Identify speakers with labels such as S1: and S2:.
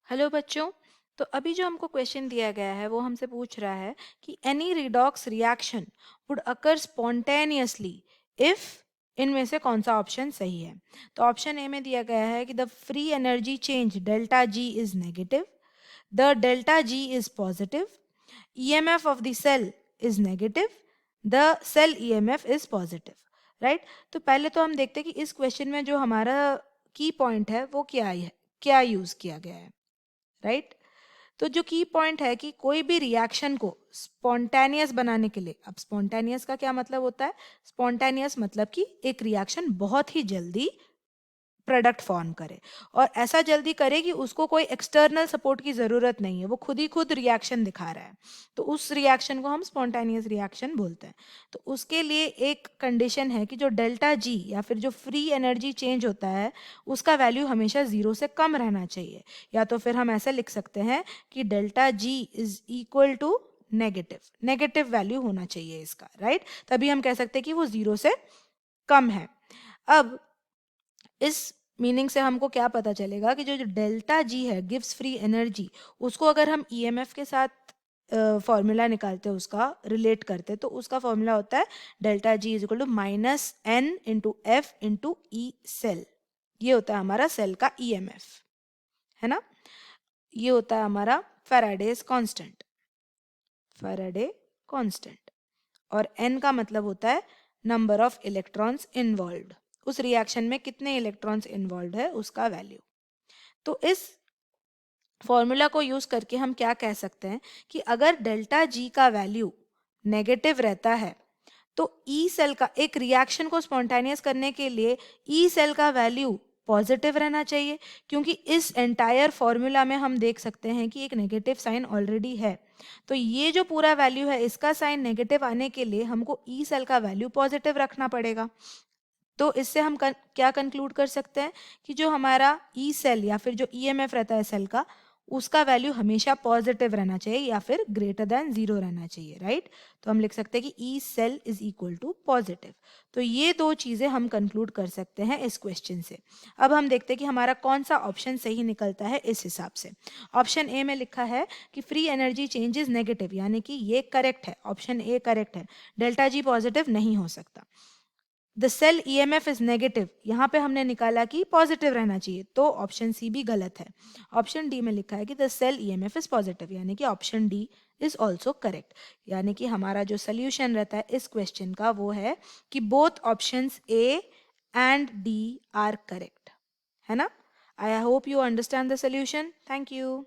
S1: Hello बच्चों। तो अभी जो हमको क्वेश्चन दिया गया है वो हमसे पूछ रहा है कि any redox reaction would occur spontaneously if इनमें से कौन सा ऑप्शन सही है। तो ऑप्शन ए में दिया गया है कि the free energy change delta G is negative, the delta G is positive, EMF of the cell is negative, the cell EMF is positive. Right. तो पहले तो हम देखते हैं कि इस क्वेश्चन में जो हमारा की पॉइंट है वो क्या है, क्या यूज किया गया है। राइट। तो जो की पॉइंट है कि कोई भी रिएक्शन को स्पॉन्टेनियस बनाने के लिए, अब स्पॉन्टेनियस का क्या मतलब होता है? स्पॉन्टेनियस मतलब कि एक रिएक्शन बहुत ही जल्दी प्रोडक्ट फॉर्म करे, और ऐसा जल्दी करे कि उसको कोई एक्सटर्नल सपोर्ट की जरूरत नहीं है, वो खुद ही खुद रिएक्शन दिखा रहा है। तो उस रिएक्शन को हम स्पॉन्टेनियस रिएक्शन बोलते हैं। तो उसके लिए एक कंडीशन है कि जो डेल्टा जी या फिर जो फ्री एनर्जी चेंज होता है उसका वैल्यू हमेशा जीरो से कम रहना चाहिए, या तो फिर हम ऐसे लिख सकते हैं कि delta G is equal to negative, negative value होना चाहिए इसका। राइट। तभी हम कह सकते हैं कि वो जीरो से कम है। अब इस मीनिंग से हमको क्या पता चलेगा कि जो जो डेल्टा जी है गिव्स फ्री एनर्जी, उसको अगर हम ईएमएफ के साथ फॉर्मूला निकालते हैं, उसका रिलेट करते हैं, तो उसका फॉर्मूला होता है delta G is equal to minus n into F into E cell. ये होता है हमारा सेल का ईएमएफ, है ना। ये होता है हमारा फैराडेज कांस्टेंट, फैराडे कांस्टेंट। और एन का मतलब होता है नंबर ऑफ इलेक्ट्रॉन्स इन्वॉल्व्ड, उस रिएक्शन में कितने इलेक्ट्रॉन्स इन्वॉल्व है उसका वैल्यू। तो इस फॉर्मूला को यूज करके हम क्या कह सकते हैं कि अगर डेल्टा जी का वैल्यू नेगेटिव रहता है तो ई सेल का, एक रिएक्शन को स्पॉन्टेनियस करने के लिए ई सेल का वैल्यू पॉजिटिव रहना चाहिए, क्योंकि इस एंटायर फॉर्मूला में हम देख सकते हैं कि एक नेगेटिव साइन ऑलरेडी है। तो ये जो पूरा वैल्यू है इसका साइन नेगेटिव आने के लिए हमको ई सेल का वैल्यू पॉजिटिव रखना पड़ेगा। तो इससे हम क्या कंक्लूड कर सकते हैं कि जो हमारा ई सेल या फिर जो ईएमएफ रहता है सेल का, उसका वैल्यू हमेशा पॉजिटिव रहना चाहिए या फिर ग्रेटर देन जीरो रहना चाहिए। राइट। तो हम लिख सकते हैं कि E cell is equal to positive. तो ये दो चीजें हम कंक्लूड कर सकते हैं इस क्वेश्चन से। अब हम देखते हैं कि हमारा कौन सा ऑप्शन सही निकलता है इस हिसाब से। ऑप्शन ए में लिखा है कि free energy change is negative, यानी कि ये करेक्ट है, ऑप्शन ए करेक्ट है, डेल्टा जी पॉजिटिव नहीं हो सकता। The cell EMF is negative, यहाँ पे हमने निकाला कि पॉजिटिव रहना चाहिए, तो ऑप्शन सी भी गलत है। ऑप्शन डी में लिखा है कि the cell EMF is positive, यानी कि option D is also correct. यानी कि हमारा जो सोल्यूशन रहता है इस क्वेश्चन का वो है कि both options A and D R correct, है ना। I hope you understand the solution. Thank you.